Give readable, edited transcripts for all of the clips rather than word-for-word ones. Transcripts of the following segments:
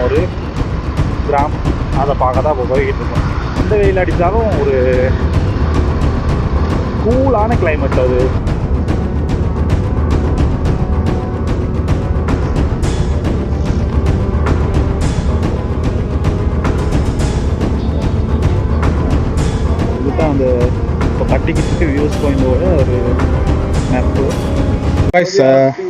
ஒரு கிராமம் அதை பார்க்க தான் போய்கிட்டு இருக்கோம். எந்த வெயில் அடித்தாலும் ஒரு கூலான கிளைமேட் அது. இதுதான் அந்த இப்போ கட்டிக்கிட்டு வியூஸ் பாயிண்டோட ஒரு மேப்பு.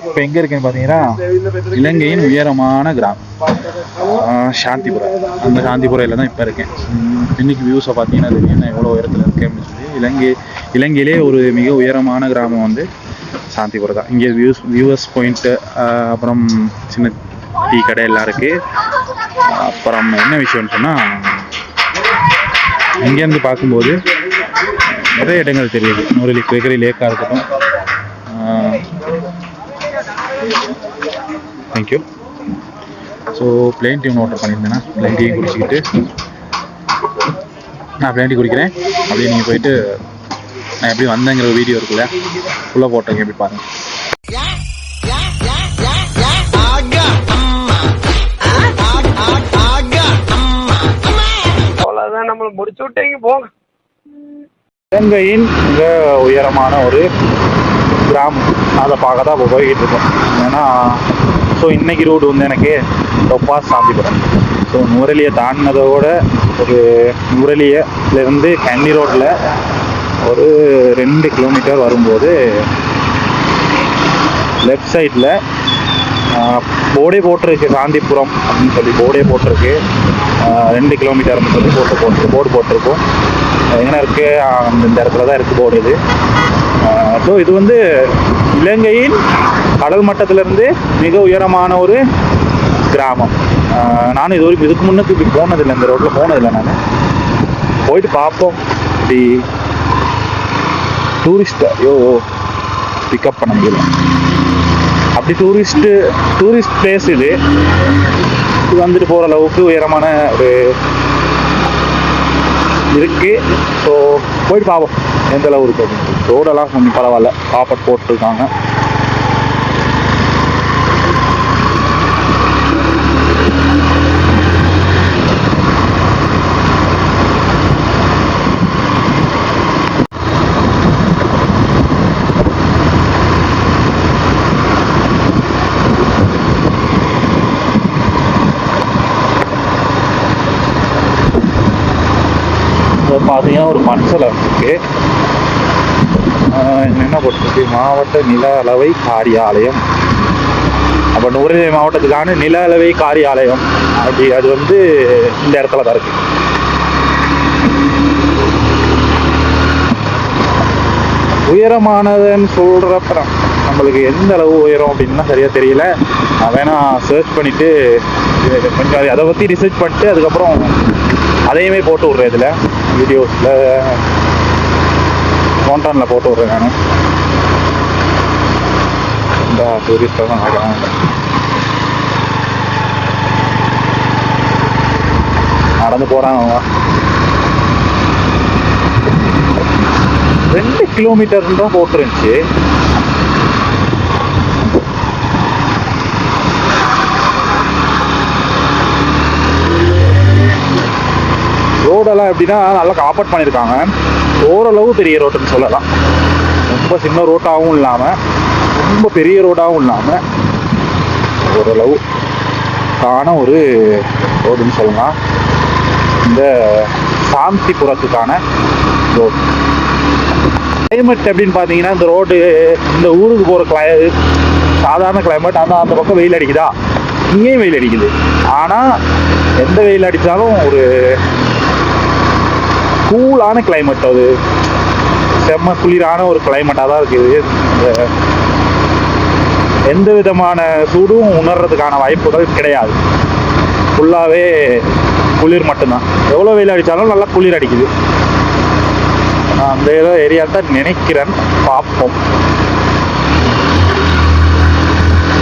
இப்போ எங்கே இருக்குன்னு பார்த்தீங்கன்னா இலங்கையின் உயரமான கிராமம் சாந்திபுரம். அந்த சாந்திபுரையில் தான் இப்போ இருக்கேன். இன்னைக்கு வியூஸை பார்த்தீங்கன்னா தெரியும் எவ்வளோ உயரத்தில் இருக்கேன் அப்படின்னு சொல்லி. இலங்கையிலே ஒரு மிக உயரமான கிராமம் வந்து சாந்திபுரம் தான். இங்கே வியூவர்ஸ் பாயிண்ட்டு, அப்புறம் சின்ன டீ கடை எல்லாம் இருக்குது. அப்புறம் என்ன விஷயம்னு சொன்னால் இங்கேருந்து பார்க்கும்போது நிறைய இடங்கள் தெரியுது. நூறு கிரகரி லேக்காக இருக்கட்டும். தேங்க்யூ. ஸோ பிளேன் டீ ஒன்று ஆர்டர் பண்ணியிருந்தேன்னா பிளேன் டீ குடிச்சிக்கிட்டு நான் பிளேன் டீ குடிக்கிறேன். அப்படியே நீங்கள் போயிட்டு நான் எப்படி வந்தேங்கிற ஒரு வீடியோ இருக்குல்ல, ஃபுல்லாக போட்டேங்க, எப்படி பாருங்கள். அவ்வளோதான், நம்மளை முடிச்சு விட்டீங்க போங்க. இலங்கையின் மிக உயரமான ஒரு கிராமம் அதை பார்க்க தான் போய்கிட்டு இருக்கோம். ஏன்னா ஸோ இன்றைக்கி ரூட் வந்து எனக்கு டொப்பாஸ் சாந்திபுரம். ஸோ நுவரெலியை தாண்டினதோட ஒரு நுவரெலியிலேருந்து கன்னி ரோட்டில் ஒரு 2 கிலோமீட்டர் வரும்போது லெஃப்ட் சைடில் போர்டே போட்டிருக்கு, சாந்திபுரம் அப்படின்னு சொல்லி போர்டே போட்டிருக்கு. 2 கிலோமீட்டர்னு சொல்லி போர்டு போட்டிருக்கோம். எங்கே இருக்குது, இந்த இடத்துல தான் இருக்குது போர்டு இது. ஸோ இது வந்து இலங்கையின் கடல் மட்டத்திலிருந்து மிக உயரமான ஒரு கிராமம். நானும் இதுக்கு முன்னுக்கு இப்படி போனதில்லை, இந்த ரோட்டில் போனதில்லை. நான் போயிட்டு பார்ப்போம். இப்படி டூரிஸ்ட் பிக்கப் பண்ண முடியல. அப்படி டூரிஸ்ட் பிளேஸ் இது வந்துட்டு போகிற அளவுக்கு உயரமான ஒரு இருக்கு. ஸோ போயிட்டு பார்ப்போம் எந்த அளவு இருக்கு அப்படின்னு. ரோடெல்லாம் கொஞ்சம் பரவாயில்ல, காப்பட் போட்டிருக்காங்க. பார்த்தீங்கன்னா ஒரு மண்சலை இருக்கு. என்ன போட்டிருக்கு, மாவட்ட நில அளவை காரியாலயம். அப்போ நுவரெலியா மாவட்டத்துக்கான நில அளவை காரியாலயம் அப்படி அது வந்து இந்த இடத்துல தான் இருக்கு. உயரமானதுன்னு சொல்கிறப்ப நம்மளுக்கு எந்த அளவு உயரம் அப்படின்னா சரியாக தெரியல. நான் வேணா சர்ச் பண்ணிவிட்டு கொஞ்சம் அதை பற்றி ரிசர்ச் பண்ணிட்டு அதுக்கப்புறம் அதையுமே போட்டு விட்றேன். இதில் வீடியோஸில் கான்டானில் போட்டு விட்றேன். நான் இந்த டூரிஸ்டாக தான் நடக்கிறாங்க. நடந்து போகிறாங்க. 2 கிலோமீட்டர்னு தான் போட்டுருந்துச்சு. ரோடெல்லாம் எப்படின்னா நல்லா காப்பாட் பண்ணியிருக்காங்க. ஓரளவு பெரிய ரோட்டுன்னு சொல்லலாம். ரொம்ப சின்ன ரோட்டாகவும் இல்லாமல் ரொம்ப பெரிய ரோடாகவும் இல்லாமல் ஓரளவு கான ஒரு ரோடுன்னு சொல்லலாம். இந்த சாந்திபுரத்துக்கான ரோடு. கிளைமேட் எப்படின்னு பார்த்தீங்கன்னா இந்த ரோடு இந்த ஊருக்கு போகிற சாதாரண கிளைமேட். ஆனால் அந்த பக்கம் வெயில் அடிக்குதா, இங்கேயும் வெயில் அடிக்குது. ஆனால் எந்த வெயில் அடித்தாலும் ஒரு கூலான கிளைமேட், அது செம்ம குளிரான ஒரு கிளைமேட்டாக தான் இருக்குது. எந்த விதமான சூடும் உணர்றதுக்கான வாய்ப்புகள் கிடையாது. ஃபுல்லாகவே குளிர் மட்டும்தான். எவ்வளோ வெயில் அடித்தாலும் நல்லா குளிர் அடிக்குது. நான் அந்த ஏரியா தான் நினைக்கிறேன். பார்ப்போம்.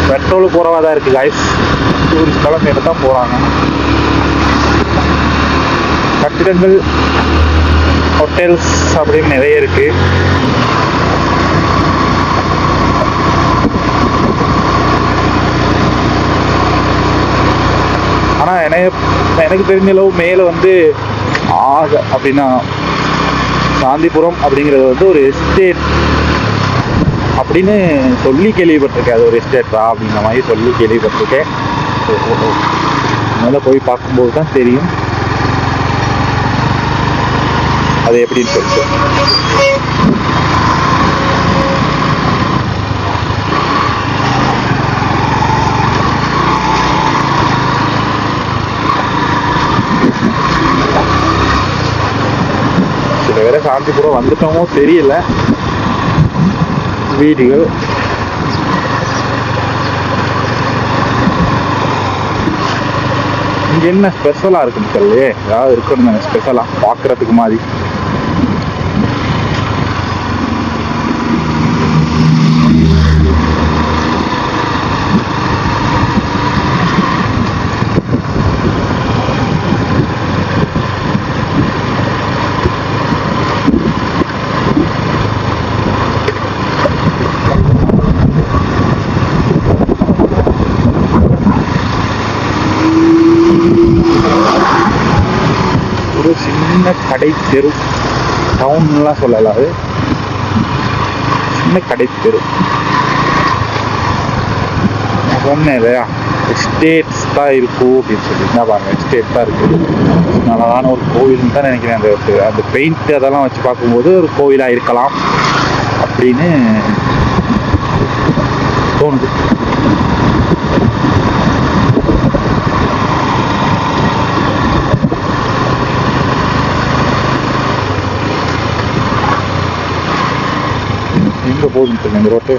பெட்ரோலு குறைவாக தான் இருக்குது காய்ஸ். டூரிஸ்டெல்லாம் கேட்டு தான் போகிறாங்க. கட்டிடங்கள், ஹோட்டல்ஸ் அப்படின்னு நிறைய இருக்கு. எனக்கு தெரிஞ்ச அளவு மேலே வந்து அப்படின்னா சாந்திபுரம் அப்படிங்கிறது வந்து ஒரு எஸ்டேட் அப்படின்னு சொல்லி கேள்விப்பட்டிருக்கேன். அது ஒரு எஸ்டேட்டா அப்படிங்கிற மாதிரி சொல்லி கேள்விப்பட்டிருக்கேன். அதனால் போய் பார்க்கும்போது தான் தெரியும் அது எப்படின்னு சொல்லிட்டு. சில வேற சாந்திபுரம் வந்துட்டோமோ தெரியல. வீடுகள் இங்க என்ன ஸ்பெஷலா இருக்குன்னு சொல்லி ஏதாவது இருக்கணும் ஸ்பெஷலா பாக்குறதுக்கு மாதிரி. ஒரு சின்ன கடை தெரு, டவுன்லாம் சொல்லலாம், அது சின்ன கடை தெரு. நான் சொன்னேன் இல்லையா எஸ்டேட்ஸ் தான் இருக்கும் அப்படின்னு சொல்லி. என்ன பாருங்க, எஸ்டேட் தான் இருக்குது. அழகான ஒரு கோவில்னு தான் நினைக்கிறேன். அந்த பெயிண்ட் அதெல்லாம் வச்சு பார்க்கும்போது ஒரு கோவிலாக இருக்கலாம் அப்படின்னு தோணுது. எங்க போகுதுன்னு இந்த ரோட்டு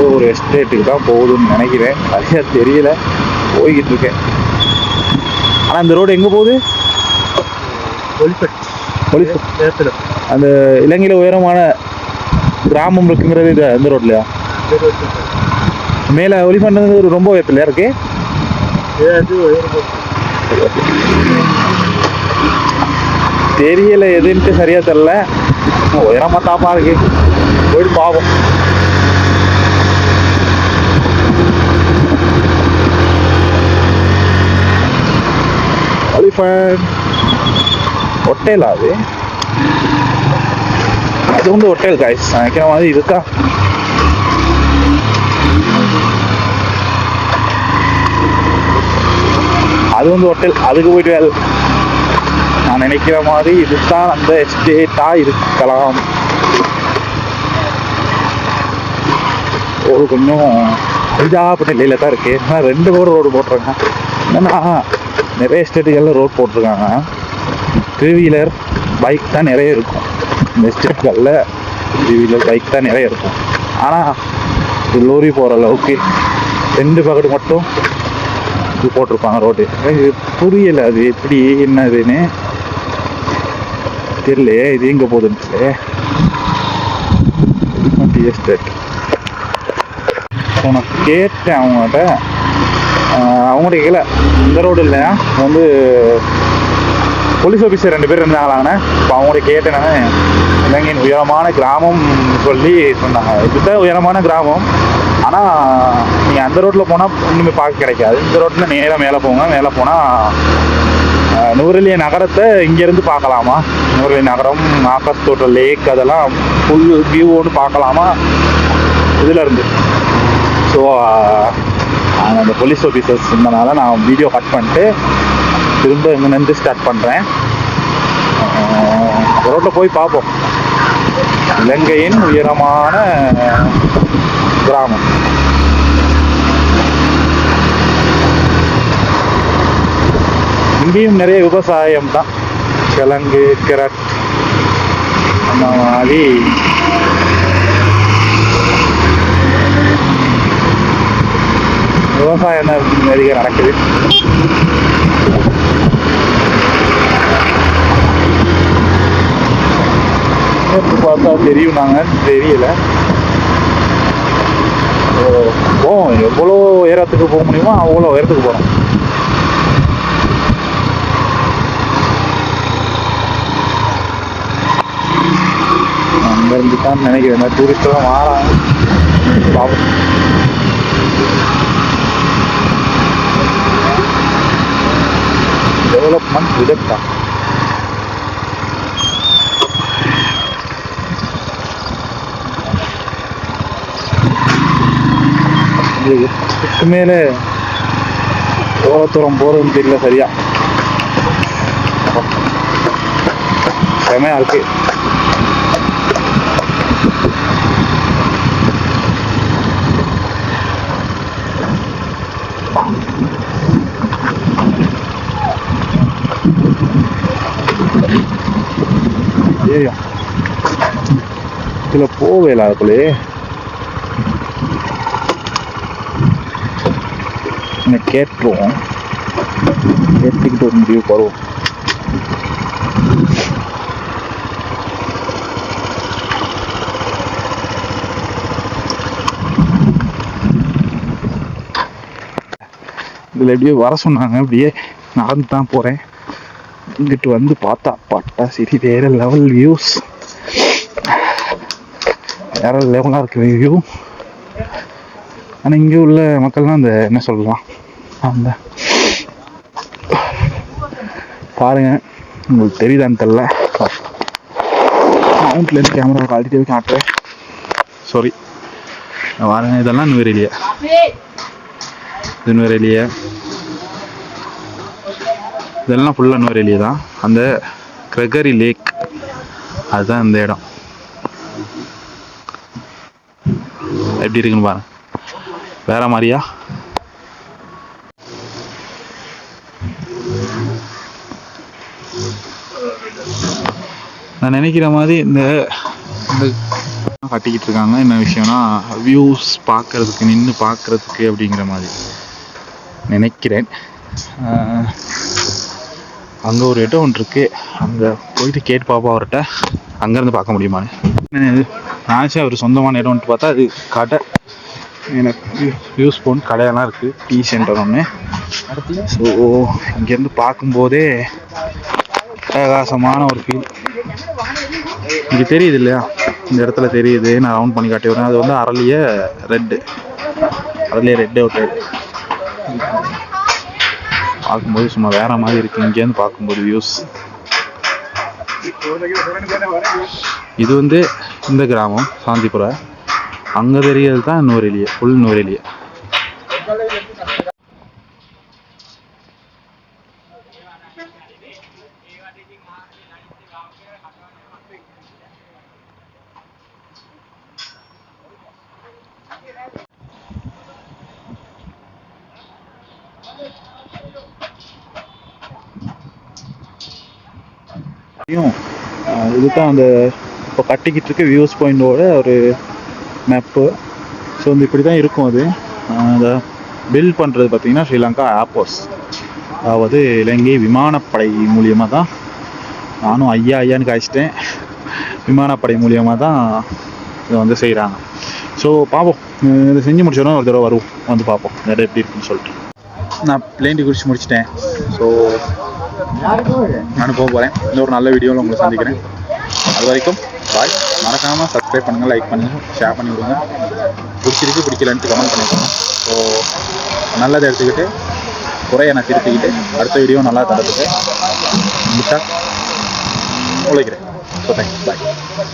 ஒரு எஸ்டேட்டுக்கு தான் போகுதுன்னு நினைக்கிறேன். சரியா தெரியல, போய்கிட்டு இருக்கேன். ஆனா இந்த ரோடு எங்க போகுது? அந்த இலங்கையில உயரமான கிராமம் இருக்குங்கிறது இது இந்த ரோட்லயா? மேல ஒலிபண்டது ரொம்ப உயரத்துலயா இருக்கு. தெரியல, எதுன்ட்டு சரியா தெரியல. உயரமா தாப்பா இருக்கு. போயிட்டு பாவம். ஹோட்டலா அது? அது வந்து ஹோட்டல் காய்ஸ் நினைக்கிற மாதிரி இருக்கா? அது வந்து ஹோட்டல், அதுக்கு போயிட்டு வேலை. நான் நினைக்கிற மாதிரி இதுதான் அந்த எஸ்டேட்டா இருக்கலாம். ஒரு கொஞ்சம் இதாகப்பட்ட நிலையில தான் இருக்கு. ஏன்னா 2 ரோடு போட்டிருக்காங்க. என்னன்னா நிறைய எஸ்டேட்டுகளில் ரோட் போட்டிருக்காங்க. 3 வீலர் பைக் தான் நிறைய இருக்கும். இந்த எஸ்டேட்களில் 3 வீலர் பைக் தான் நிறைய இருக்கும். ஆனால் லோரி போகிற அளவுக்கு 2 பக்கெட்டு மட்டும் இது போட்டிருப்பாங்க ரோடு. எனக்கு புரியலை அது எப்படி என்னதுன்னு தெரியலையே. இது எங்கே போகுதுன்னு எஸ்டேட். நான் கேட்டேன் அவங்கள்ட்ட கேட்கல. இந்த ரோடு இல்லையா வந்து போலீஸ் ஆஃபீஸர் 2 பேர் இருந்தாங்களாங்கண்ணே. இப்போ அவங்கள்ட்ட கேட்டேன் நான், இலங்கையின் உயரமான கிராமம் சொல்லி சொன்னாங்க. இதுதான் உயரமான கிராமம். ஆனால் நீங்கள் அந்த ரோட்டில் போனால் ஒன்றுமே பார்க்க கிடைக்காது. இந்த ரோட்டில் நேராக மேலே போங்க. மேலே போனால் நுவரெலியா நகரத்தை இங்கேருந்து பார்க்கலாமா. நுவரெலியா நகரம், ஆகாஷ் தோட்டம், லேக் அதெல்லாம் ஃபுல் வியூவோடு பார்க்கலாமா இதில் இருந்து. ஸோ அந்த போலீஸ் ஆஃபீஸர்ஸ் இருந்தனால நான் வீடியோ கட் பண்ணிட்டு திரும்ப இங்கேருந்து ஸ்டார்ட் பண்ணுறேன். ரோட்டில் போய் பார்ப்போம். இலங்கையின் உயரமான கிராமம். இங்கேயும் நிறைய விவசாயம் தான். கிழங்கு, கேரட் அந்த மாதிரி விவசாயம் நிறைய நடக்குது. பார்த்தா தெரியும், நாங்கள் தெரியல. எவ்வளோ உயரத்துக்கு போக முடியுமோ அவ்வளோ உயரத்துக்கு போகிறோம். அங்கேருந்து தான் நினைக்கிறேன். டூரிஸ்டெல்லாம் மாறாங்க. பாப்போம். மண் விதட்டா. இதுக்கு மேலே தூரம் போகிறதுன்னு தெரியல சரியா. செமையா இருக்கு. ஏயா இதுல போவேல அதுக்குள்ளே கேட்டுருவோம். கேட்டுக்கிட்டு ஒரு முடிவு வருவோம். இதில் எப்படியே வர சொன்னாங்க. அப்படியே நடந்து தான் போகிறேன். இங்கிட்டு வந்து பார்த்தா பட்டா சரி வேற லெவல் வியூஸ், வேற லெவலாக இருக்கு வியூ. ஆனால் இங்கே உள்ள மக்கள்லாம் அந்த என்ன சொல்லலாம், அந்த பாருங்க உங்களுக்கு தெரியுதான்னு தெரில. மவுண்ட்லேருந்து கேமரா காட்டிட்டு போய் காட்டுறேன். சாரி பாருங்க, இதெல்லாம் நுவரெலியா. இது நுவரெலியா, இதெல்லாம் ஃபுல்லாக நுவரெலியா தான். அந்த கிரெகரி லேக் அதுதான் இந்த இடம். எப்படி இருக்குன்னு பாருங்க, வேற மாதிரியா. நான் நினைக்கிற மாதிரி இந்த கட்டிக்கிட்டு இருக்காங்க. என்ன விஷயம்னா வியூஸ் பார்க்கறதுக்கு, நின்று பார்க்கறதுக்கு அப்படிங்கிற மாதிரி நினைக்கிறேன். அங்கே ஒரு இடம் ஒன்று இருக்கு, அங்கே போயிட்டு கேட்டு பார்ப்போம் அவர்கிட்ட, அங்கேருந்து பார்க்க முடியுமான்னு. நினச்சா அவர் சொந்தமான இடம் வந்துட்டு பார்த்தா அது கடை. எனக்கு யூஸ் போன் கடையெல்லாம் இருக்குது, டீ சென்டர் ஒன்று. ஸோ இங்கேருந்து பார்க்கும்போதே பிரகாசமான ஒரு ஃபீல். இங்கே தெரியுது இல்லையா, இந்த இடத்துல தெரியுது. நான் ரவுண்ட் பண்ணி காட்டி வரேன். அது வந்து அரளிய ரெட்டு அவுட் பார்க்கும்போது சும்மா வேற மாதிரி இருக்குது. இங்கேருந்து பார்க்கும்போது வியூஸ். இது வந்து இந்த கிராமம் சாந்திபுரா. அங்கே தெரியாது தான் நுவரெலியா, ஃபுல் நுவரெலியா. இதுதான் அந்த இப்போ கட்டிக்கிட்டு இருக்க வியூஸ் பாயிண்டோட ஒரு மேப்பு. ஸோ வந்து இப்படி தான் இருக்கும். அது அதை பில்ட் பண்ணுறது பார்த்திங்கன்னா ஸ்ரீலங்கா ஏர்போர்ட்ஸ், அதாவது இலங்கை விமானப்படை மூலியமாக தான். நானும் ஐயான்னு காய்ச்சிட்டேன். விமானப்படை மூலியமாக தான் இதை வந்து செய்கிறாங்க. ஸோ பார்ப்போம், இதை செஞ்சு முடிச்சோன்னா ஒரு தடவை வருவோம், வந்து பார்ப்போம் இடம் எப்படி இருக்குன்னு சொல்லிட்டு. நான் பிளேன் குடிச்சு முடிச்சிட்டேன். ஸோ நானும் போக போகிறேன். இன்னொரு நல்ல வீடியோவில் உங்களை சந்திக்கிறேன். அது வரைக்கும் பாய். மறக்காமல் சப்ஸ்கிரைப் பண்ணுங்கள், லைக் பண்ணுங்கள், ஷேர் பண்ணி விடுங்க. பிடிச்சிருக்கு பிடிக்கலன்ட்டு கமெண்ட் பண்ணிக்கோங்க. ஸோ நல்லதை எடுத்துக்கிட்டு குறையை நான் திருத்திக்கிட்டு அடுத்த வீடியோ நல்லா தரத்துக்கு முடிச்சா உழைக்கிறேன். ஸோ தேங்க்ஸ், பாய்.